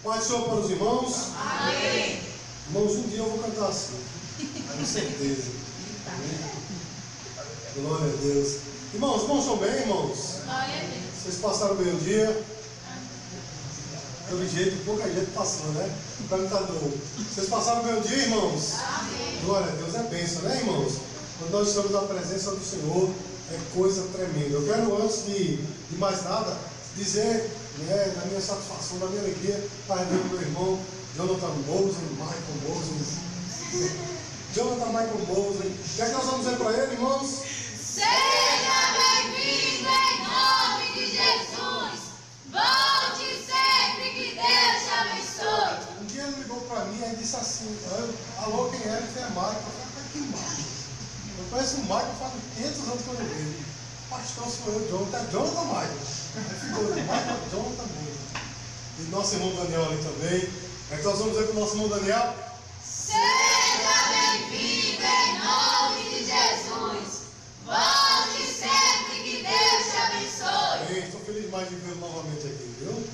Paz do Senhor para os irmãos. Amém. Irmãos, um dia eu vou cantar assim. Com certeza. Glória a Deus. Irmãos, estão bem, irmãos? Glória a Deus. Vocês passaram bem o dia? Pelo jeito, pouca gente passou, né? O cantador. Vocês passaram bem o dia, irmãos? Amém. Glória a Deus, é bênção, né, irmãos? Quando nós estamos na presença do Senhor, é coisa tremenda. Eu quero, antes de mais nada, dizer, né, da minha satisfação, da minha alegria, para meu irmão Jonathan Mosen, Michael Mosen. Jonathan Michael Mosen. O que é que nós vamos dizer para ele, irmãos? Seja bem-vindo em nome de Jesus. Volte sempre, que Deus te abençoe. Um dia ele ligou para mim e disse assim: alô, quem é? Ele disse: é Michael. Eu falei: que Michael? Eu conheço o Michael faz 500 anos que eu não vejo. Pastor, sou eu, Jonathan. É Jonathan Michael. Aí ficou Michael, Jonathan Mosen. E nosso irmão Daniel ali também. É que nós vamos dizer para o nosso irmão Daniel: Seja bem-vindo em nome de Jesus. Volte sempre, que Deus te abençoe. Estou feliz demais de vê-lo novamente aqui, viu?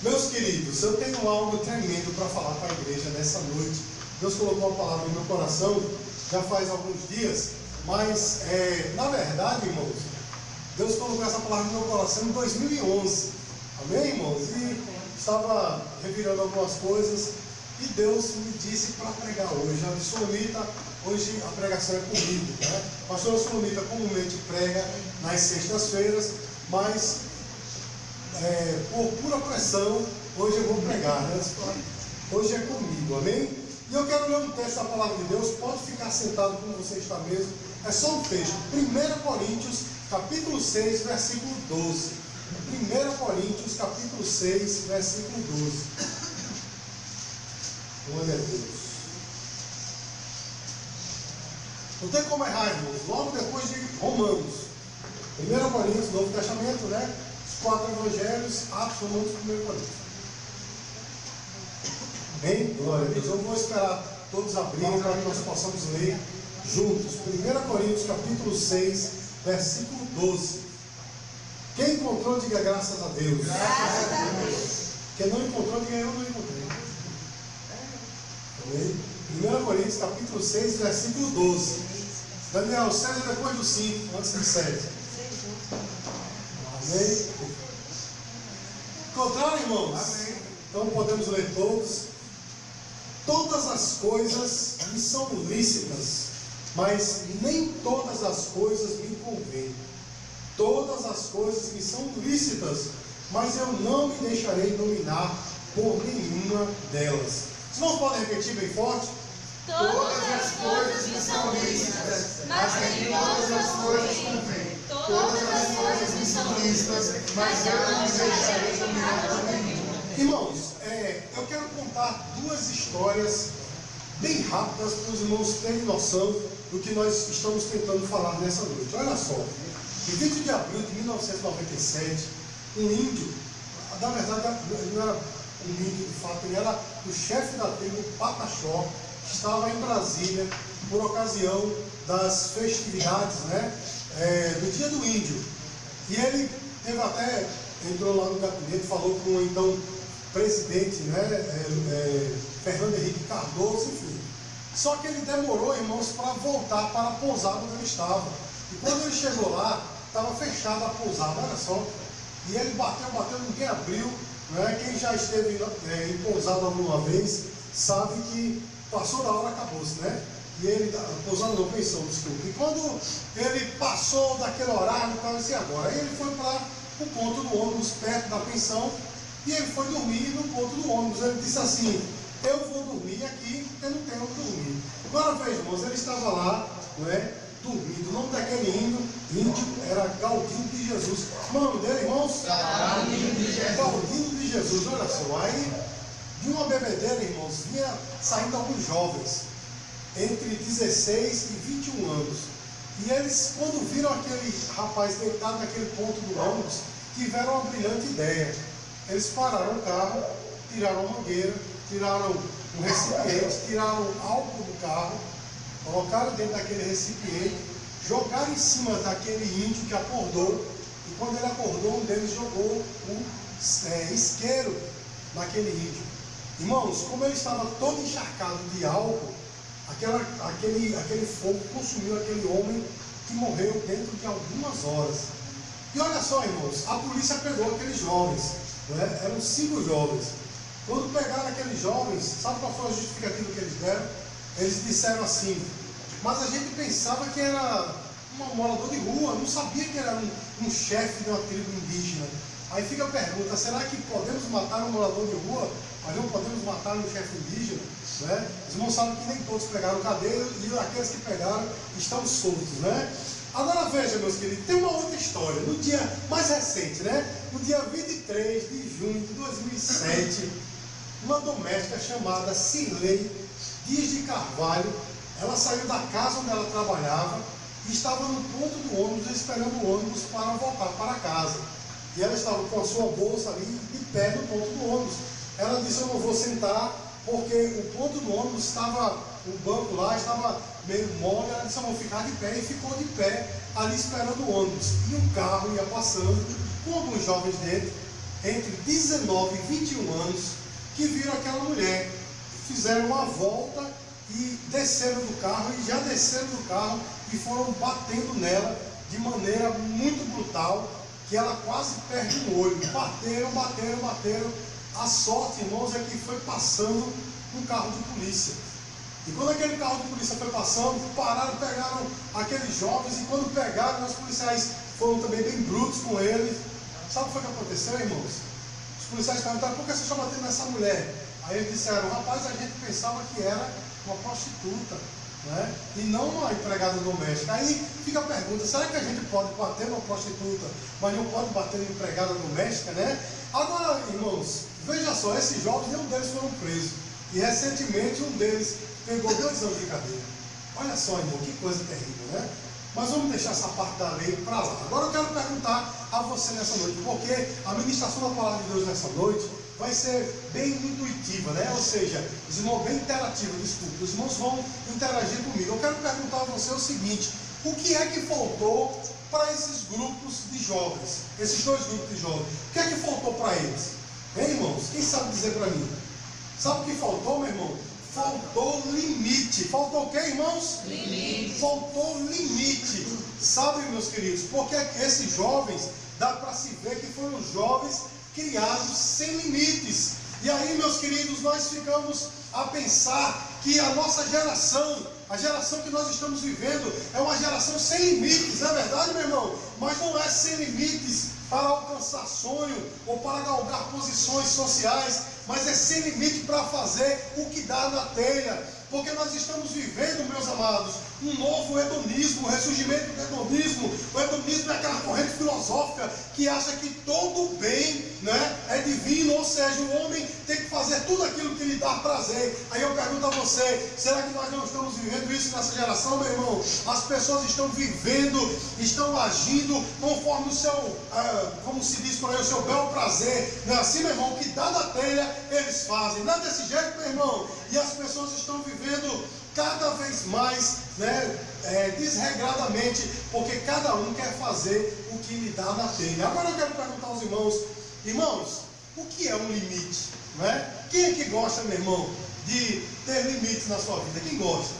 Meus queridos, eu tenho algo tremendo para falar para a igreja nessa noite. Deus colocou uma palavra no meu coração já faz alguns dias, mas na verdade, irmãos, Deus colocou essa palavra no meu coração em 2011. Amém, irmãos? E estava revirando algumas coisas e Deus me disse para pregar hoje. A Solomita, hoje a pregação é comigo, né? A pastora Solomita comumente prega nas sextas-feiras, mas por pura pressão, hoje eu vou pregar, né? Hoje é comigo, amém? E eu quero ler um texto da palavra de Deus. Pode ficar sentado como você está mesmo. É só um texto. 1 Coríntios, capítulo 6, versículo 12. 1 Coríntios, capítulo 6, versículo 12. Glória a Deus. Não tem como errar, irmãos. Logo depois de Romanos. 1 Coríntios, Novo Testamento, né? Os 4 evangelhos, Atos, Romanos, 1 Coríntios. Bem, glória a Deus. Eu vou esperar todos abrirem para que nós possamos ler juntos. 1 Coríntios, capítulo 6, versículo 12. Quem encontrou, diga graças a Deus. Graças a Deus. Quem não encontrou, diga eu não encontrei. Amém? 1 Coríntios, capítulo 6, versículo 12. Daniel, 6 é depois do 5, antes do 7. Amém? Encontraram, irmãos? Amém. Então podemos ler todos. Todas as coisas me são lícitas, mas nem todas as coisas me convêm. Todas as coisas me são lícitas, mas eu não me deixarei dominar por nenhuma delas. Vocês não podem repetir bem forte? Todas as coisas me são lícitas, mas nem todas as coisas convêm. Todas as coisas me são lícitas, mas eu não me deixarei dominar por nenhuma. Irmãos, eu quero contar duas histórias bem rápidas para os irmãos terem noção do que nós estamos tentando falar nessa noite. Olha só, em 20 de abril de 1997, um índio, na verdade ele não era um índio de fato, ele era o chefe da tribo Pataxó, que estava em Brasília por ocasião das festividades, né, do Dia do Índio. E ele teve até, entrou lá no gabinete, falou com o então presidente, né, Fernando Henrique Cardoso, enfim. Só que ele demorou, irmãos, para voltar para a pousada onde ele estava. E quando ele chegou lá, estava fechada a pousada, olha só. E ele bateu, ninguém abriu. Né? Quem já esteve em pousada alguma vez sabe que passou da hora, acabou-se, né? E ele, pousada não, pensão, desculpa. E quando ele passou daquele horário, estava assim agora. Aí ele foi para o ponto do ônibus, perto da pensão. E ele foi dormir no ponto do ônibus. Ele disse assim: eu vou dormir aqui porque não tenho onde dormir. Agora veja, irmãos, ele estava lá, não é, dormindo. O nome daquele índio era Galdino de Jesus. O nome dele, irmãos? Galdino de Jesus. Olha só, aí de uma bebedeira, irmãos, vinha saindo alguns jovens entre 16 e 21 anos. E eles, quando viram aquele rapaz deitado naquele ponto do ônibus, tiveram uma brilhante ideia. Eles pararam o carro, tiraram a mangueira, tiraram um recipiente, tiraram álcool do carro, colocaram dentro daquele recipiente, jogaram em cima daquele índio que acordou, e quando ele acordou, um deles jogou um isqueiro naquele índio. Irmãos, como ele estava todo encharcado de álcool, aquele fogo consumiu aquele homem que morreu dentro de algumas horas. E olha só, irmãos, a polícia pegou aqueles jovens, né? Eram 5 jovens. Quando pegaram aqueles jovens, sabe qual foi a justificativa que eles deram? Eles disseram assim: mas a gente pensava que era um morador de rua, não sabia que era um chefe de uma tribo indígena. Aí fica a pergunta: será que podemos matar um morador de rua, mas não podemos matar um chefe indígena? Né? Os irmãos sabem que nem todos pegaram cadeia e aqueles que pegaram estão soltos, né? Agora veja, meus queridos, tem uma outra história. No dia mais recente, né? No dia 23 de junho de 2007, uma doméstica chamada Cirlei Dias de Carvalho, ela saiu da casa onde ela trabalhava e estava no ponto do ônibus esperando o ônibus para voltar para casa. E ela estava com a sua bolsa ali de pé no ponto do ônibus. Ela disse: eu não vou sentar porque o ponto do ônibus estava, o banco lá estava meio mole. Ela disse: eu vou ficar de pé, e ficou de pé ali esperando o ônibus. E um carro ia passando com alguns jovens dentro, entre 19 e 21 anos, que viram aquela mulher, fizeram uma volta e desceram do carro, e já desceram do carro e foram batendo nela de maneira muito brutal, que ela quase perde o olho. Bateram. A sorte, irmãos, é que foi passando um carro de polícia. E quando aquele carro de polícia foi passando, pararam, pegaram aqueles jovens, e quando pegaram, os policiais foram também bem brutos com eles. Sabe o que foi que aconteceu, irmãos? Os policiais perguntaram: por que você está batendo nessa mulher? Aí eles disseram: rapaz, a gente pensava que era uma prostituta, né? E não uma empregada doméstica. Aí fica a pergunta: será que a gente pode bater numa prostituta, mas não pode bater numa empregada doméstica, né? Agora, irmãos, veja só, esses jovens, nenhum deles foram presos. E recentemente um deles pegou 2 anos de cadeia. Olha só, irmão, que coisa terrível, né? Mas vamos deixar essa parte da lei para lá. Agora eu quero perguntar a você nessa noite, porque a ministração da palavra de Deus nessa noite vai ser bem intuitiva, né? Ou seja, os irmãos, bem interativa, desculpa, os irmãos vão interagir comigo. Eu quero perguntar a você o seguinte: o que é que faltou para esses grupos de jovens, esses 2 grupos de jovens? O que é que faltou para eles? Hein, irmãos? Quem sabe dizer para mim? Sabe o que faltou, meu irmão? Faltou limite. Faltou o que, irmãos? Limite. Faltou limite. Sabe, meus queridos, porque esses jovens, dá para se ver que foram jovens criados sem limites. E aí, meus queridos, nós ficamos a pensar que a nossa geração, a geração que nós estamos vivendo, é uma geração sem limites, não é verdade, meu irmão? Mas não é sem limites para alcançar sonho ou para galgar posições sociais, mas é sem limite para fazer o que dá na telha. Porque nós estamos vivendo, meus amados, um novo hedonismo, o ressurgimento do hedonismo. O hedonismo é aquela corrente filosófica que acha que todo bem, né, é divino, ou seja, o homem tem que fazer tudo aquilo que lhe dá prazer. Aí eu pergunto a você: será que nós não estamos vivendo isso nessa geração, meu irmão? As pessoas estão vivendo, estão agindo conforme o seu, como se diz por aí, o seu bel prazer. Não é assim, meu irmão? O que dá na telha, eles fazem. Não é desse jeito, meu irmão? E as pessoas estão vivendo cada vez mais, né, desregradamente, porque cada um quer fazer o que lhe dá na telha. Agora eu quero perguntar aos irmãos, o que é um limite? Né? Quem é que gosta, meu irmão, de ter limites na sua vida? Quem gosta?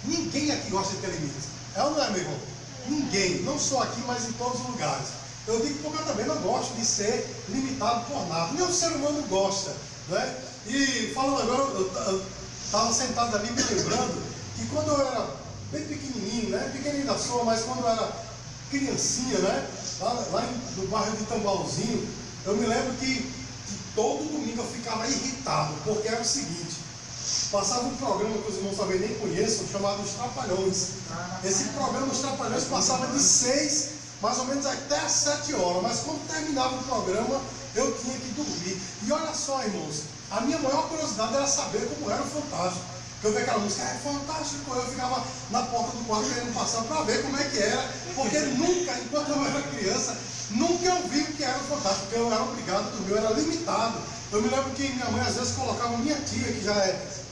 Ninguém aqui gosta de ter limites. É ou não é, meu irmão? Ninguém, não só aqui, mas em todos os lugares. Eu digo porque eu também não gosto de ser limitado por nada. Nenhum ser humano gosta, né? E falando agora, eu estava sentado ali me lembrando que quando eu era bem pequenininho, né? Pequenininho da sua, mas quando eu era criancinha, né? Lá no bairro de Tambalzinho, eu me lembro que todo domingo eu ficava irritado, porque era o seguinte: passava um programa que os irmãos talvez nem conheçam, chamado Os Trapalhões. Esse programa, Os Trapalhões, passava de 6, mais ou menos até às 7 horas, mas quando terminava o programa, eu tinha que dormir. E olha só, irmãos, a minha maior curiosidade era saber como era o Fantástico. Eu vi aquela música, é fantástico, eu ficava na porta do quarto querendo passar para ver como é que era, porque nunca, enquanto eu era criança, nunca eu vi o que era o Fantástico, porque eu era obrigado a dormir, eu era limitado. Eu me lembro que minha mãe às vezes colocava minha tia, que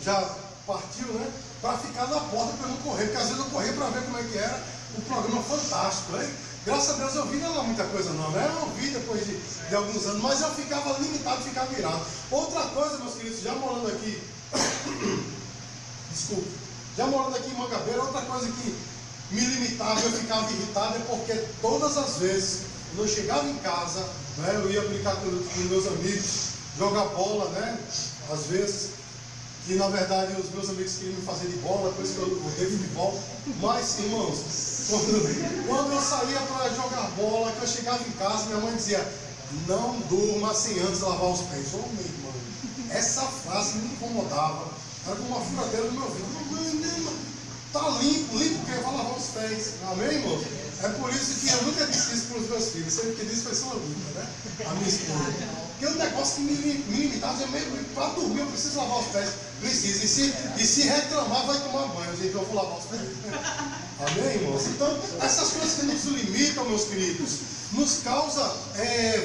já partiu, né, para ficar na porta para eu não correr, porque às vezes eu corria para ver como é que era o programa Fantástico, né? Graças a Deus eu vi, não era muita coisa não, né? Eu vi depois de alguns anos, mas eu ficava limitado, ficava virado. Outra coisa, meus queridos, já morando aqui, desculpe, já morando aqui em Mangabeira, outra coisa que me limitava, eu ficava irritado, é porque todas as vezes, quando eu chegava em casa, né, eu ia brincar com meus amigos, jogar bola, né? Às vezes, que na verdade os meus amigos queriam me fazer de bola, por isso que eu odeio futebol. Mas, irmãos, quando eu saía para jogar bola, que eu chegava em casa, minha mãe dizia: não durma sem antes lavar os pés. Ô, meu irmão, essa frase me incomodava, era como uma furadeira no meu ouvido. Tá limpo, porque eu vou lavar os pés. Amém, irmão? É por isso que eu nunca disse isso para os meus filhos. Sempre que disse foi só uma luta, né? A minha esposa. Porque um negócio que me limitava, para dormir eu preciso lavar os pés. Precisa. E se reclamar, vai tomar banho. Gente, eu vou lavar os pés. Amém, irmãos? Então, essas coisas que nos limitam, meus queridos, nos causa,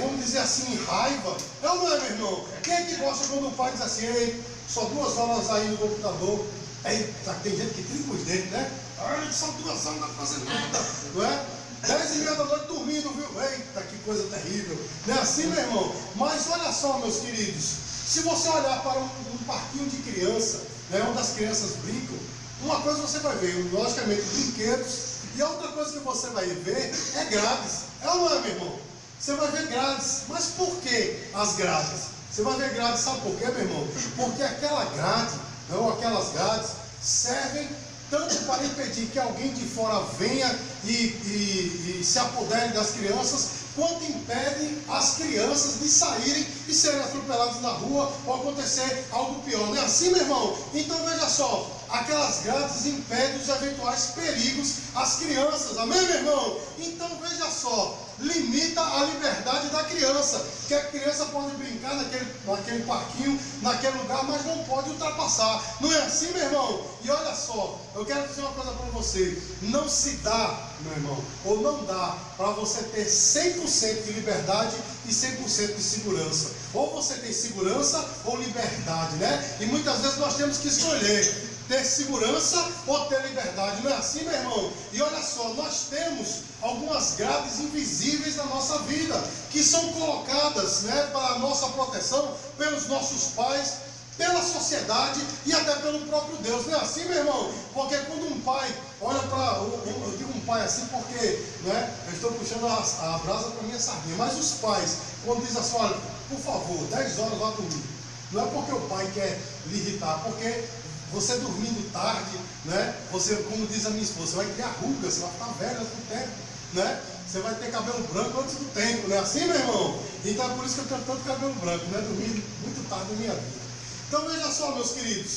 vamos dizer assim, raiva. É ou não é, meu irmão? Quem é que gosta quando o pai diz assim: ei, só 2 horas aí no computador? Eita, tem gente que trinca os dentes, né? Ai, só 2 horas não dá para fazer nada, não é? 10h30 da noite dormindo, viu? Eita, que coisa terrível. Não é assim, meu irmão? Mas olha só, meus queridos, se você olhar para um parquinho de criança, né, onde as crianças brincam, uma coisa você vai ver, logicamente, brinquedos, e a outra coisa que você vai ver é grades. É ou não é, meu irmão? Você vai ver grades. Mas por que as grades? Você vai ver grades, sabe por quê, meu irmão? Porque aquela grade, não, aquelas grades servem tanto para impedir que alguém de fora venha e se apodere das crianças, quanto impedem as crianças de saírem e serem atropeladas na rua ou acontecer algo pior. Não é assim, meu irmão? Então veja só, aquelas grades impedem os eventuais perigos às crianças. Amém, meu irmão? Então veja só, limita a liberdade da criança, que a criança pode brincar naquele parquinho, naquele lugar, mas não pode ultrapassar. Não é assim, meu irmão? E olha só, eu quero dizer uma coisa para você: não se dá, meu irmão, ou não dá para você ter 100% de liberdade e 100% de segurança. Ou você tem segurança ou liberdade, né? E muitas vezes nós temos que escolher ter segurança ou ter liberdade. Não é assim, meu irmão? E olha só, nós temos algumas grades invisíveis na nossa vida, que são colocadas, né, para a nossa proteção pelos nossos pais, pela sociedade e até pelo próprio Deus. Não é assim, meu irmão? Porque quando um pai olha para... Eu digo um pai assim porque, né, eu estou puxando a brasa para a minha sardinha. Mas os pais, quando dizem assim: olha, por favor, 10 horas vá dormir. Não é porque o pai quer lhe irritar, porque você dormindo tarde, né, você, como diz a minha esposa, você vai criar rugas, você vai ficar velha com o tempo, né? Você vai ter cabelo branco antes do tempo, não é assim, meu irmão? Então é por isso que eu tenho tanto cabelo branco, né? Dormi muito tarde na minha vida. Então veja só, meus queridos,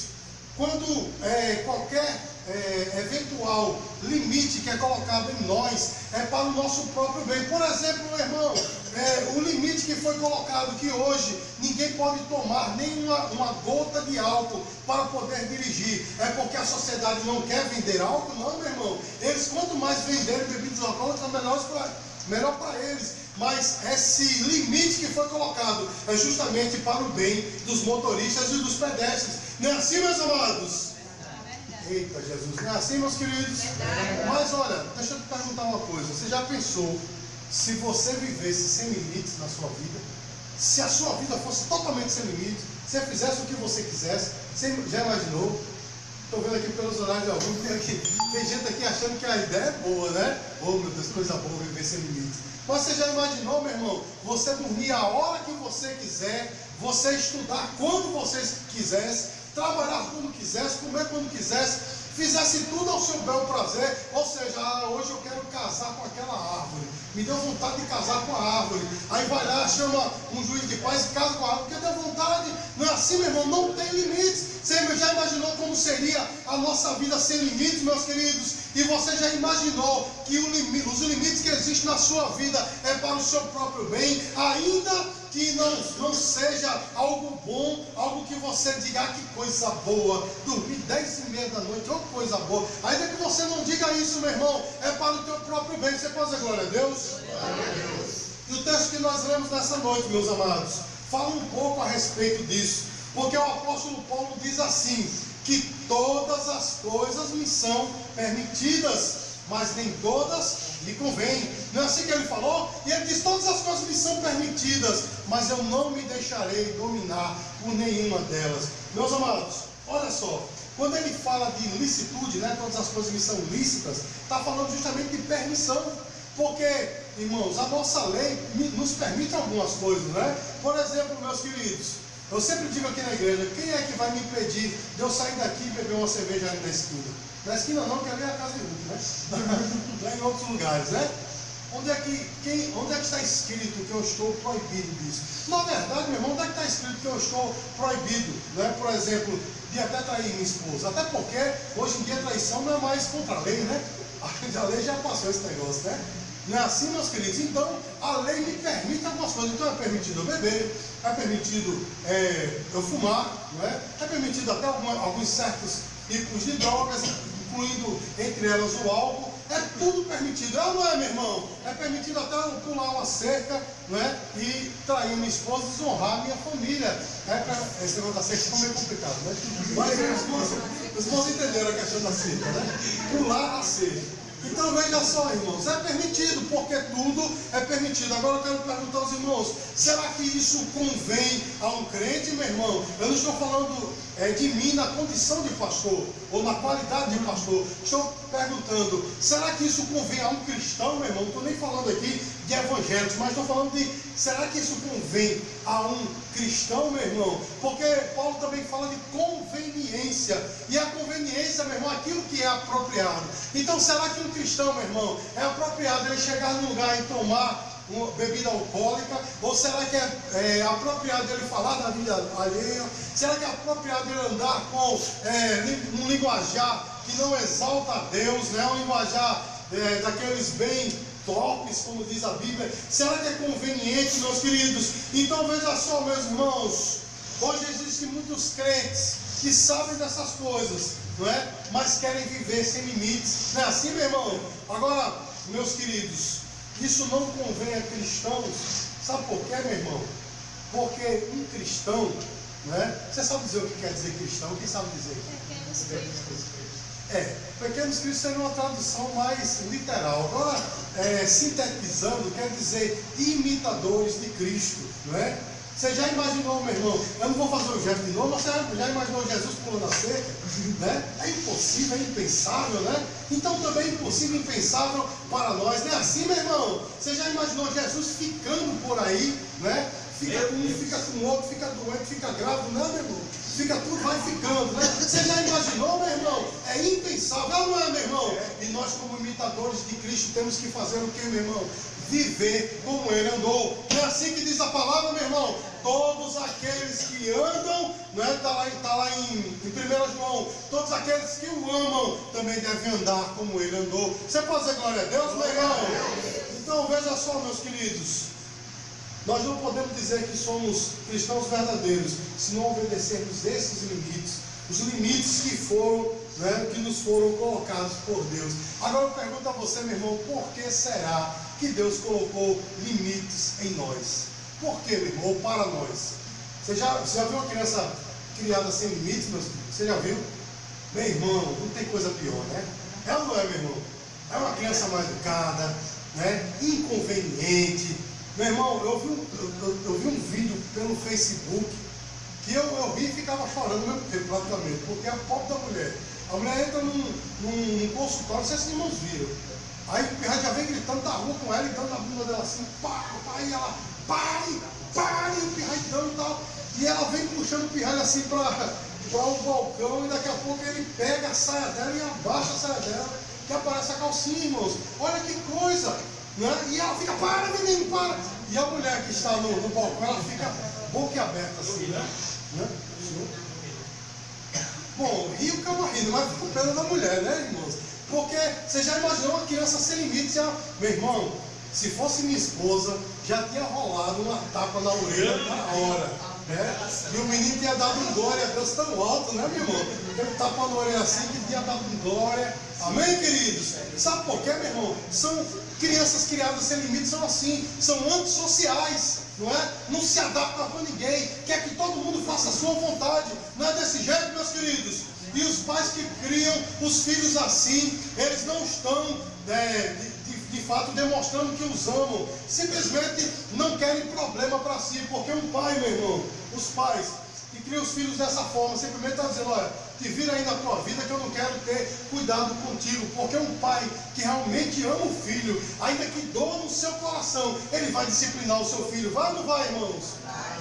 quando qualquer eventual limite que é colocado em nós é para o nosso próprio bem. Por exemplo, meu irmão, o limite que foi colocado, que hoje ninguém pode tomar nem uma gota de álcool para poder dirigir, é porque a sociedade não quer vender álcool? Não, meu irmão. Eles, quanto mais venderem bebidas alcoólicas, melhor para eles. Mas esse limite que foi colocado é justamente para o bem dos motoristas e dos pedestres. Não é assim, meus amados? Eita, Jesus, não é assim, meus queridos? Mas olha, deixa eu te perguntar uma coisa. Você já pensou, se você vivesse sem limites na sua vida, se a sua vida fosse totalmente sem limites, você fizesse o que você quisesse, você já imaginou? Estou vendo aqui pelos horários de alguns, tem gente aqui achando que a ideia é boa, né? Oh, meu Deus, coisa boa viver sem limites. Mas você já imaginou, meu irmão, você dormir a hora que você quiser, você estudar quando você quisesse, trabalhar quando quisesse, comer quando quisesse, fizesse tudo ao seu bel prazer? Ou seja, hoje eu quero casar com aquela árvore, me deu vontade de casar com a árvore, aí vai lá, chama um juiz de paz e casa com a árvore, porque deu vontade. Não é assim, meu irmão? Não tem limites. Você já imaginou como seria a nossa vida sem limites, meus queridos? E você já imaginou que os limites que existem na sua vida é para o seu próprio bem, ainda que não seja algo bom, algo que você diga: que coisa boa, dormir 10h30 da noite, oh, coisa boa. Ainda que você não diga isso, meu irmão, é para o teu próprio bem. Você pode dizer glória a Deus? Glória a Deus. E o texto que nós lemos nessa noite, meus amados, fala um pouco a respeito disso, porque o apóstolo Paulo diz assim: que todas as coisas me são permitidas, mas nem todas me convém. Não é assim que ele falou? E ele diz, todas as coisas me são permitidas, mas eu não me deixarei dominar por nenhuma delas. Meus amados, olha só, quando ele fala de licitude, né, todas as coisas me são lícitas, está falando justamente de permissão. Porque, irmãos, a nossa lei nos permite algumas coisas, né? Por exemplo, meus queridos, eu sempre digo aqui na igreja, quem é que vai me impedir de eu sair daqui e beber uma cerveja ali na esquina? Na esquina não, que ali é a casa de Ruth, né? Lá em outros lugares, né? Onde é que está escrito que eu estou proibido disso? Na verdade, meu irmão, onde é que está escrito que eu estou proibido, né? Por exemplo, de até trair minha esposa? Até porque, hoje em dia, a traição não é mais contra a lei, né? A lei já passou esse negócio, né? Não é assim, meus queridos? Então, a lei me permite algumas coisas. Então, é permitido eu beber, é permitido eu fumar, não é? É permitido até alguns certos tipos de drogas, incluindo entre elas o álcool. É tudo permitido, é ou não é, meu irmão? É permitido até eu pular uma cerca, não é? E trair minha esposa, desonrar minha família. Esse negócio da cerca ficou meio complicado, né? Mas os irmãos entenderam a questão da cerca, né? Pular a cerca. Então veja só, irmãos, é permitido, porque tudo é permitido. Agora eu quero perguntar aos irmãos, será que isso convém a um crente, meu irmão? Eu não estou falando de mim na condição de pastor, ou na qualidade de pastor. Estou perguntando, será que isso convém a um cristão, meu irmão? Não estou nem falando aqui de evangélicos, mas estou falando de, será que isso convém a um cristão, meu irmão? Porque Paulo também fala de conveniência, e a conveniência, meu irmão, é aquilo que é apropriado. Então será que um cristão, meu irmão, é apropriado ele chegar num lugar e tomar uma bebida alcoólica? Ou será que é apropriado ele falar da vida alheia? Será que é apropriado ele andar com um linguajar que não exalta a Deus, né? Um linguajar daqueles bem torpes, como diz a Bíblia? Será que é conveniente, meus queridos? Então veja só, meus irmãos, hoje existem muitos crentes que sabem dessas coisas, não é? Mas querem viver sem limites. Não é assim, meu irmão? Agora, meus queridos, isso não convém a cristãos. Sabe por quê, meu irmão? Porque um cristão, né? Você sabe dizer o que quer dizer cristão? Quem sabe dizer? Pequenos cristos seria uma tradução mais literal. Agora, sintetizando, quer dizer imitadores de Cristo, não é? Você já imaginou, meu irmão? Eu não vou fazer o gesto de novo, mas você já imaginou Jesus pulando a cerca? Né? É impossível, é impensável, né? Então também é impossível, impensável para nós, não é assim, meu irmão? Você já imaginou Jesus ficando por aí, né? Fica com um, fica com o outro, fica doente, fica grávido, não, meu irmão? Fica tudo, vai ficando, né? Você já imaginou, meu irmão? É impensável, não é, meu irmão? E nós, como imitadores de Cristo, temos que fazer o que, meu irmão? Viver como ele andou. Não é assim que diz a palavra, meu irmão? Todos aqueles que andam, não é? Está lá em 1 João, todos aqueles que o amam também devem andar como ele andou. Você pode dizer glória a Deus, meu irmão? Então veja só, meus queridos, nós não podemos dizer que somos cristãos verdadeiros se não obedecermos esses limites, os limites que foram, né, que nos foram colocados por Deus. Agora eu pergunto a você, meu irmão, por que será que Deus colocou limites em nós? Por que, meu irmão? Ou para nós? Você já viu uma criança criada sem limites, meus filhos? Você já viu? Meu irmão, não tem coisa pior, né? É ou não é, meu irmão? É uma criança mal educada, né? Inconveniente. Meu irmão, eu vi um vídeo pelo Facebook que eu vi e ficava chorando ao mesmo tempo, praticamente, porque é a pobre da mulher. A mulher entra num consultório, não sei se os irmãos viram. Aí o pirralho já vem gritando da rua com ela e dando na bunda dela assim, pá, e ela, pare, o pirralho dando e tal. E ela vem puxando o pirralho assim para o balcão, e daqui a pouco ele pega a saia dela e abaixa a saia dela, que aparece a calcinha, irmãos. Olha que coisa! Né? E ela fica, para, menino, para. E a mulher que está no balcão, ela fica boquiaberta assim, né? Bom, rio acaba rindo, mas fica com pena da mulher, né, irmãos? Porque você já imaginou uma criança sem limites? Meu irmão, se fosse minha esposa, já tinha rolado uma tapa na orelha na hora. Né? E o menino tinha dado um glória a Deus tão alto, né, meu irmão? Ele tapa na orelha assim que tinha dado um glória. Amém, queridos? Sabe por quê, meu irmão? São crianças criadas sem limites, são assim, são antissociais, não é? Não se adaptam com ninguém, quer que todo mundo faça a sua vontade. Não é desse jeito, meus queridos? E os pais que criam os filhos assim, eles não estão de fato demonstrando que os amam, simplesmente não querem problema para si, porque um pai, meu irmão, os pais que criam os filhos dessa forma, simplesmente está dizendo, olha, te vira aí na tua vida que eu não quero ter cuidado contigo, porque um pai que realmente ama o filho, ainda que doa no seu coração, ele vai disciplinar o seu filho. Vai ou não vai, irmãos?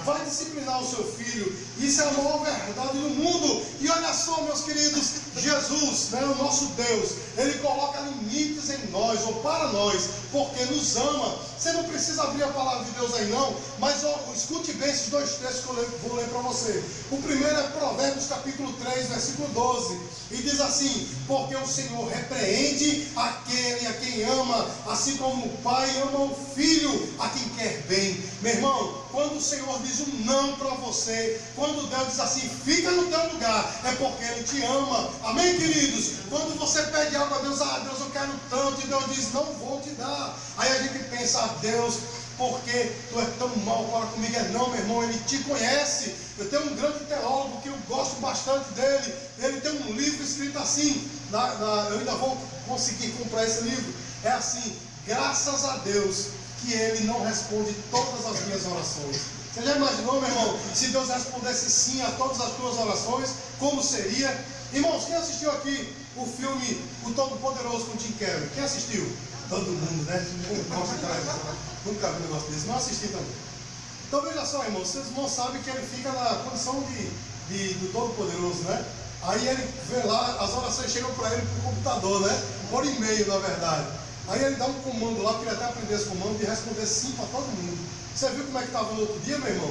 Vai disciplinar o seu filho. Isso é a maior verdade do mundo. E olha só, meus queridos, Jesus, né, o nosso Deus, Ele coloca limites em nós, ou para nós, porque nos ama. Você não precisa abrir a palavra de Deus aí não, mas ó, escute bem esses dois textos que eu vou ler para você. O primeiro é Provérbios capítulo 3, versículo 12, e diz assim: porque o Senhor repreende aquele a quem ama, assim como o pai ama o filho a quem quer bem. Meu irmão, quando o Senhor diz um não para você, quando Deus diz assim, fica no teu lugar, é porque Ele te ama. Amém, queridos? Quando você pede algo a Deus, Deus, eu quero tanto, e Deus diz, não vou te dar. Aí a gente pensa, Deus, porque tu é tão mal para comigo? É não, meu irmão, Ele te conhece. Eu tenho um grande teólogo que eu gosto bastante dele. Ele tem um livro escrito assim, eu ainda vou conseguir comprar esse livro. É assim: graças a Deus que Ele não responde todas as minhas orações. Você já imaginou, meu irmão, se Deus respondesse sim a todas as tuas orações, como seria? Irmãos, quem assistiu aqui o filme O Todo-Poderoso com Jim Carrey? Quem assistiu? Todo mundo, né? Nunca vi um negócio desse, não assisti também. Então veja só, irmãos, vocês não sabem que ele fica na condição do Todo-Poderoso, né? Aí ele vê lá, as orações chegam para ele por computador, né? Por e-mail, na verdade. Aí ele dá um comando lá, que ele até aprender esse comando de responder sim para todo mundo. Você viu como é que estava no outro dia, meu irmão?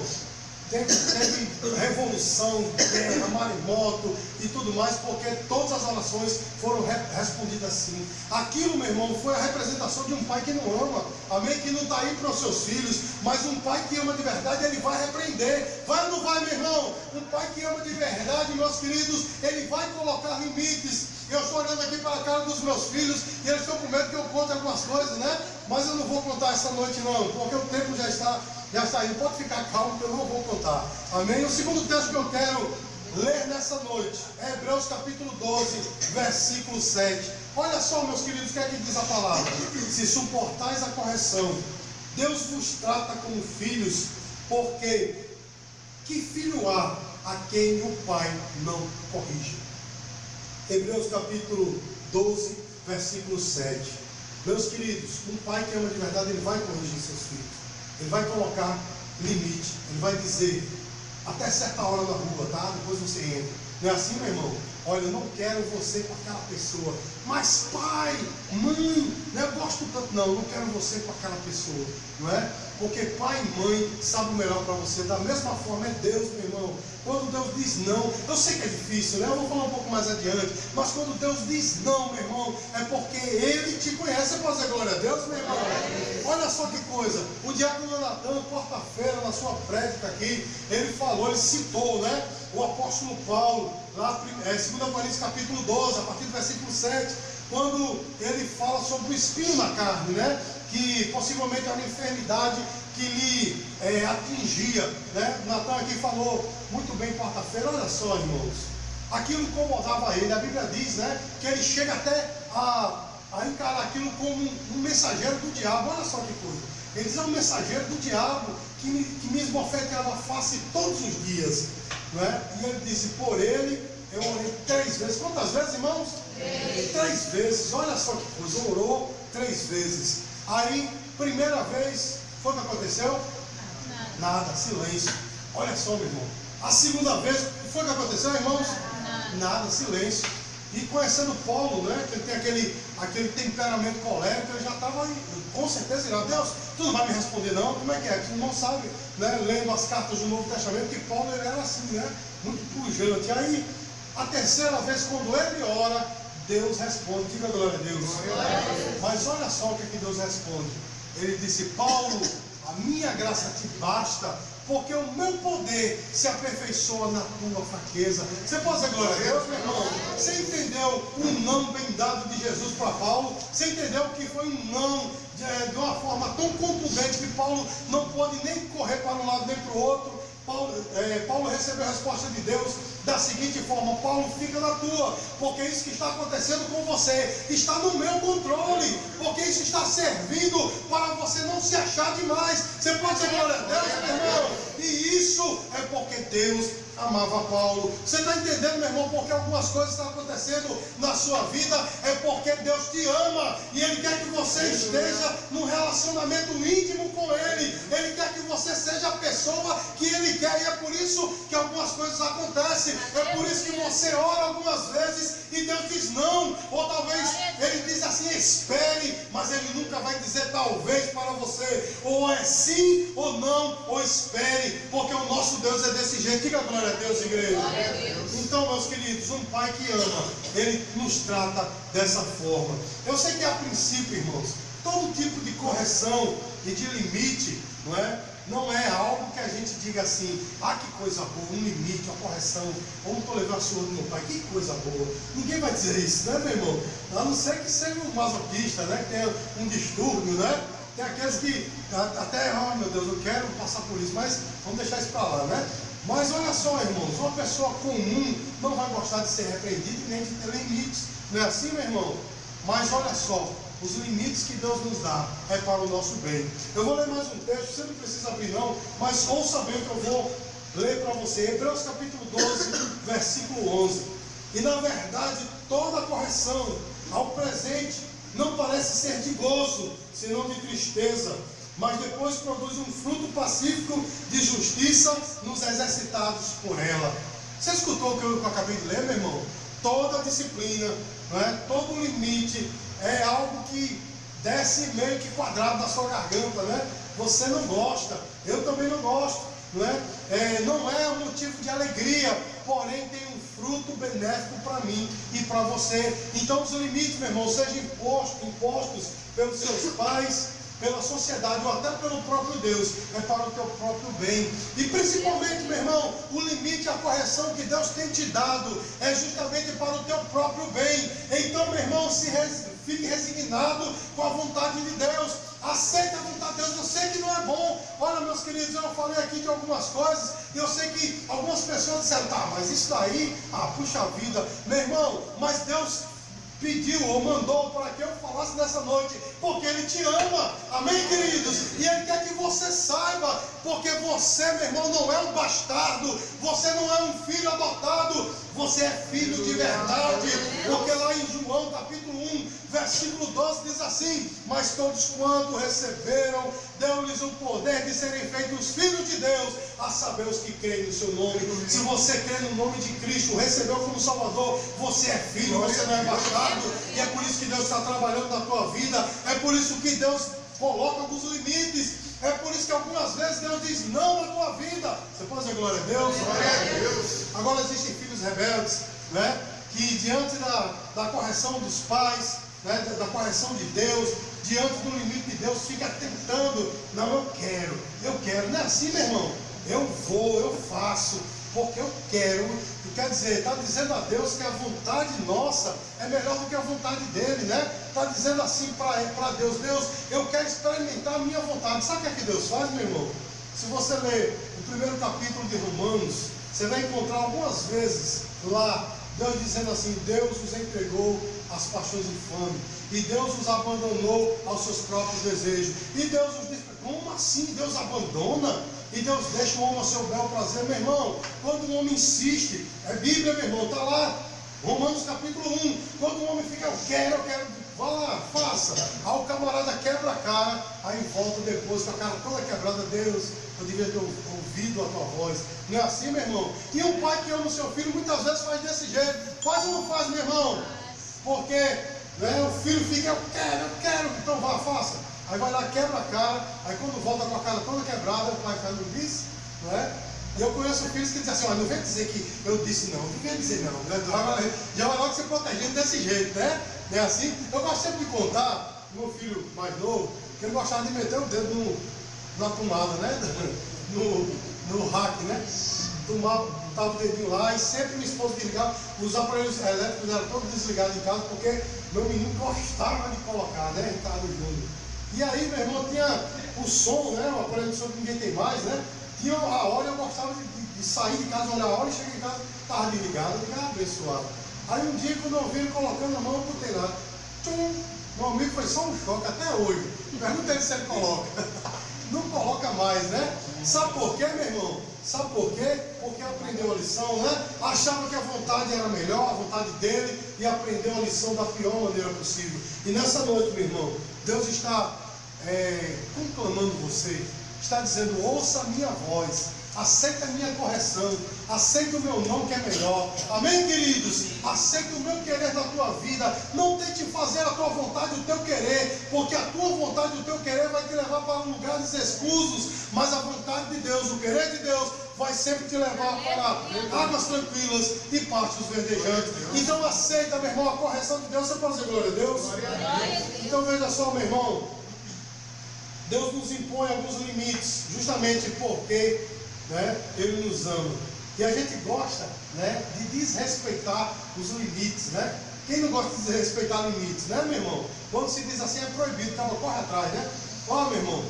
Teve revolução, guerra, maremoto e tudo mais, porque todas as orações foram respondidas sim. Aquilo, meu irmão, foi a representação de um pai que não ama, amém? Que não está aí para os seus filhos, mas um pai que ama de verdade, ele vai repreender. Vai ou não vai, meu irmão? Um pai que ama de verdade, meus queridos, ele vai colocar limites. Eu estou olhando aqui para a cara dos meus filhos e eles estão com medo que eu conte algumas coisas, né? Mas eu não vou contar essa noite não, porque o tempo já está indo. Pode ficar calmo que eu não vou contar. Amém? O segundo texto que eu quero ler nessa noite é Hebreus capítulo 12, versículo 7. Olha só, meus queridos, o que é que diz a palavra? Se suportais a correção, Deus vos trata como filhos, porque que filho há a quem o pai não corrige? Hebreus capítulo 12, versículo 7. Meus queridos, um pai que ama de verdade, ele vai corrigir seus filhos. Ele vai colocar limite. Ele vai dizer, até certa hora na rua, tá? Depois você entra. Não é assim, meu irmão? Olha, eu não quero você com aquela pessoa. Mas pai, mãe, não eu gosto tanto. Não, eu não quero você com aquela pessoa. Não é? Porque pai e mãe sabem o melhor para você. Da mesma forma é Deus, meu irmão. Quando Deus diz não, eu sei que é difícil, né? Eu vou falar um pouco mais adiante. Mas quando Deus diz não, meu irmão, é porque Ele te conhece. Você pode dizer glória a Deus, meu irmão? Olha só que coisa. O diácono Natan, quarta-feira, na sua prédica aqui, ele falou, ele citou, né? O apóstolo Paulo, lá em 2 Coríntios capítulo 12, a partir do versículo 7, quando ele fala sobre o espinho na carne, né? Que possivelmente é uma enfermidade que lhe atingia, né? Natan aqui falou muito bem quarta-feira. Olha só, irmãos, aquilo incomodava ele. A Bíblia diz, né, que ele chega até a encarar aquilo como um mensageiro do diabo. Olha só que coisa. Ele diz, é um mensageiro do diabo que me esbofeteava a face todos os dias, não é? E ele disse, por ele eu orei 3 vezes. Quantas vezes, irmãos? 3 vezes. Olha só que coisa, orou 3 vezes. Aí, primeira vez, foi o que aconteceu? Nada, silêncio. Olha só, meu irmão. A segunda vez, foi o que aconteceu, irmãos? Nada, silêncio. E conhecendo Paulo, né, que ele tem aquele temperamento colérico, ele já estava, com certeza, irá, Deus, tu não vai me responder não? Como é que é? Tu não sabe, né, lendo as cartas do Novo Testamento, que Paulo ele era assim, né, muito pujante. E aí, a terceira vez, quando ele ora, Deus responde. Diga glória a Deus. Mas olha só o que Deus responde. Ele disse, Paulo, a minha graça te basta, porque o meu poder se aperfeiçoa na tua fraqueza. Você pode dizer glória a Deus, meu irmão? Você entendeu o não bem dado de Jesus para Paulo? Você entendeu que foi um não de uma forma tão contundente que Paulo não pode nem correr para um lado nem para o outro? Paulo recebeu a resposta de Deus da seguinte forma: Paulo, fica na tua, porque isso que está acontecendo com você está no meu controle, porque isso está servindo para você não se achar demais. Você pode dizer glória a Deus, meu irmão? E isso é porque Deus amava Paulo. Você está entendendo, meu irmão? Porque algumas coisas estão acontecendo na sua vida, é porque Deus te ama e Ele quer que você esteja num relacionamento íntimo com Ele. Ele quer que você seja a pessoa que Ele quer, e é por isso que algumas coisas acontecem. É por isso que você ora algumas vezes e Deus diz não, ou talvez Ele diz assim, espere, mas Ele nunca vai dizer talvez para você, ou é sim ou não, ou espere, porque o nosso Deus é desse jeito. Diga glória a Deus, igreja. Glória a Deus. Então, meus queridos, um pai que ama, ele nos trata dessa forma. Eu sei que a princípio, irmãos, todo tipo de correção e de limite, não é algo que a gente diga assim, ah, que coisa boa, um limite, uma correção, como estou levando a surra do meu pai, que coisa boa. Ninguém vai dizer isso, né, meu irmão? A não ser que seja um masoquista, né, que tenha um distúrbio, né? Tem aqueles que até, oh meu Deus, eu quero passar por isso, mas vamos deixar isso para lá, né? Mas olha só, irmãos, uma pessoa comum não vai gostar de ser repreendido nem de ter limites. Não é assim, meu irmão? Mas olha só, os limites que Deus nos dá é para o nosso bem. Eu vou ler mais um texto, você não precisa abrir não, mas ouça bem o que eu vou ler para você. Hebreus capítulo 12, versículo 11. E na verdade, toda correção ao presente não parece ser de gozo, senão de tristeza, mas depois produz um fruto pacífico de justiça nos exercitados por ela. Você escutou o que eu acabei de ler, meu irmão? Toda disciplina, todo limite é algo que desce meio que quadrado na sua garganta, né? Você não gosta, eu também não gosto, não é um motivo de alegria, porém tem um fruto benéfico para mim e para você. Então os limites, meu irmão, sejam impostos pelos seus pais, pela sociedade ou até pelo próprio Deus, é para o teu próprio bem. E principalmente, meu irmão, o limite, a correção que Deus tem te dado é justamente para o teu próprio bem. Então, meu irmão, fique resignado com a vontade de Deus. Aceita a vontade de Deus. Eu sei que não é bom. Olha, meus queridos, eu falei aqui de algumas coisas e eu sei que algumas pessoas disseram, tá, mas isso daí, puxa vida, meu irmão, mas Deus pediu ou mandou para que eu falasse nessa noite, porque Ele te ama, amém, queridos? E Ele quer que você saiba, porque você, meu irmão, não é um bastardo, você não é um filho adotado, você é filho de verdade, porque lá em João capítulo 1, versículo 12 diz assim, mas todos quanto receberam, deu-lhes o poder de serem feitos filhos de Deus, a saber os que creem no seu nome. Se você crê no nome de Cristo, recebeu como Salvador, você é filho, você não é bastardo. E é por isso que Deus está trabalhando na tua vida. É por isso que Deus coloca alguns limites. É por isso que algumas vezes Deus diz não na tua vida. Você pode dizer glória a Deus? Glória a Deus. Agora existem filhos rebeldes, que diante da correção dos pais, da correção de Deus, diante do limite de Deus, fica tentando. Não, eu quero. Não é assim, meu irmão? Eu vou, eu faço, porque eu quero. Quer dizer, está dizendo a Deus que a vontade nossa é melhor do que a vontade dele, Está dizendo assim para Deus, Deus, eu quero experimentar a minha vontade. Sabe o que Deus faz, meu irmão? Se você ler o primeiro capítulo de Romanos, você vai encontrar algumas vezes lá, Deus dizendo assim, Deus os entregou às paixões infames, e Deus os abandonou aos seus próprios desejos, e Deus os disse, como assim Deus abandona? E Deus deixa o homem ao seu bel prazer, meu irmão. Quando o homem insiste, é Bíblia, meu irmão, está lá, Romanos capítulo 1. Quando o homem fica, eu quero, vá lá, faça. Aí o camarada quebra a cara, aí volta depois com a cara toda quebrada, Deus, eu devia ter ouvido a tua voz. Não é assim, meu irmão? E um pai que ama o seu filho, muitas vezes faz desse jeito. Faz ou não faz, meu irmão? Porque o filho fica, eu quero, então vá, faça. Aí vai lá, quebra a cara, aí quando volta com a cara toda quebrada, o pai faz um bis, E eu conheço filhos que dizem assim, não vem dizer que eu disse não vem dizer não, Já vai logo se protegendo desse jeito, Não é assim? Eu gosto sempre de contar, meu filho mais novo, que ele gostava de meter o dedo na tomada, No rack, Botava o dedinho lá e sempre minha esposa desligava, os aparelhos elétricos eram todos desligados em casa, porque meu menino gostava de colocar, Ricardo Júnior. E aí, meu irmão, tinha o som, o aparelho de som que ninguém tem mais, Tinha a hora, eu gostava de sair de casa, olhar a hora e chegar em casa, estava desligado, eu ficava abençoado. Aí um dia, quando eu vi ele colocando a mão, eu botei lá. Tchum! Meu amigo, foi só um choque até hoje. Pergunta ele se ele coloca. Não coloca mais, né? Sabe por quê, meu irmão? Sabe por quê? Porque aprendeu a lição, né? Achava que a vontade era melhor, a vontade dele, e aprendeu a lição da pior maneira possível. E nessa noite, meu irmão, Deus está conclamando você, está dizendo: ouça a minha voz, aceita a minha correção, aceita o meu não que é melhor. Amém, queridos? Aceita o meu querer da tua vida. Não tente fazer a tua vontade o teu querer, porque a tua vontade o teu querer vai te levar para lugares escusos, mas a vontade de Deus, o querer de Deus, vai sempre te levar para águas tranquilas e pastos verdejantes. Então aceita, meu irmão, a correção de Deus. Você pode dizer glória a Deus? Então veja só, meu irmão, Deus nos impõe alguns limites, justamente porque, né, Ele nos ama. E a gente gosta, né, de desrespeitar os limites, né? Quem não gosta de desrespeitar limites, né, meu irmão? Quando se diz assim, é proibido, então corre atrás, né? Ó, meu irmão,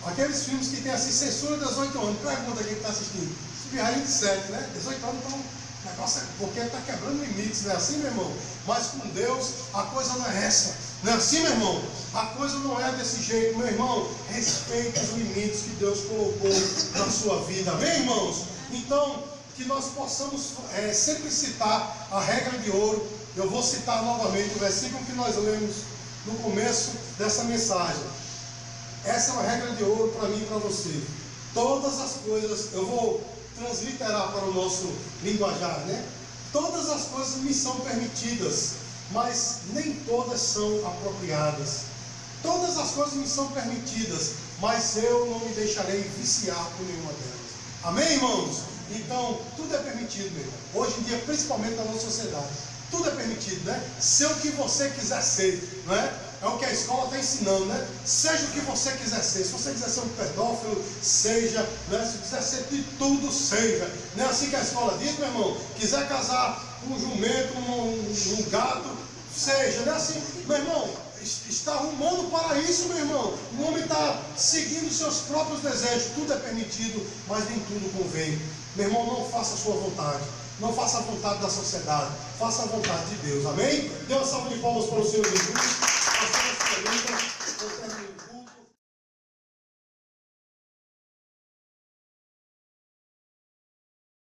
aqueles filmes que tem assim, censura de 18 anos, pergunta quem está assistindo. Pirrainho de 7, né? 18 anos, então, o negócio é porque está quebrando limites, não é assim, meu irmão? Mas com Deus, a coisa não é essa. Não é assim, meu irmão? A coisa não é desse jeito, meu irmão. Respeite os limites que Deus colocou na sua vida. Amém, irmãos? Então, que nós possamos sempre citar a regra de ouro. Eu vou citar novamente o versículo que nós lemos no começo dessa mensagem. Essa é uma regra de ouro para mim e para você. Todas as coisas, eu vou transliterar para o nosso linguajar, né? Todas as coisas me são permitidas, mas nem todas são apropriadas. Todas as coisas me são permitidas, mas eu não me deixarei viciar por nenhuma delas. Amém, irmãos? Então, tudo é permitido, meu irmão. Hoje em dia, principalmente na nossa sociedade, tudo é permitido, né? Ser o que você quiser ser, não é? É o que a escola está ensinando, né? Seja o que você quiser ser. Se você quiser ser um pedófilo, seja, né? Se quiser ser de tudo, seja. Não é assim que a escola diz, meu irmão? Quiser casar com um jumento, um gato, seja. Não é assim, meu irmão? Está arrumando para isso, meu irmão. O homem está seguindo seus próprios desejos. Tudo é permitido, mas nem tudo convém. Meu irmão, não faça a sua vontade. Não faça a vontade da sociedade. Faça a vontade de Deus. Amém? Dê uma salva de palmas para o Senhor Jesus.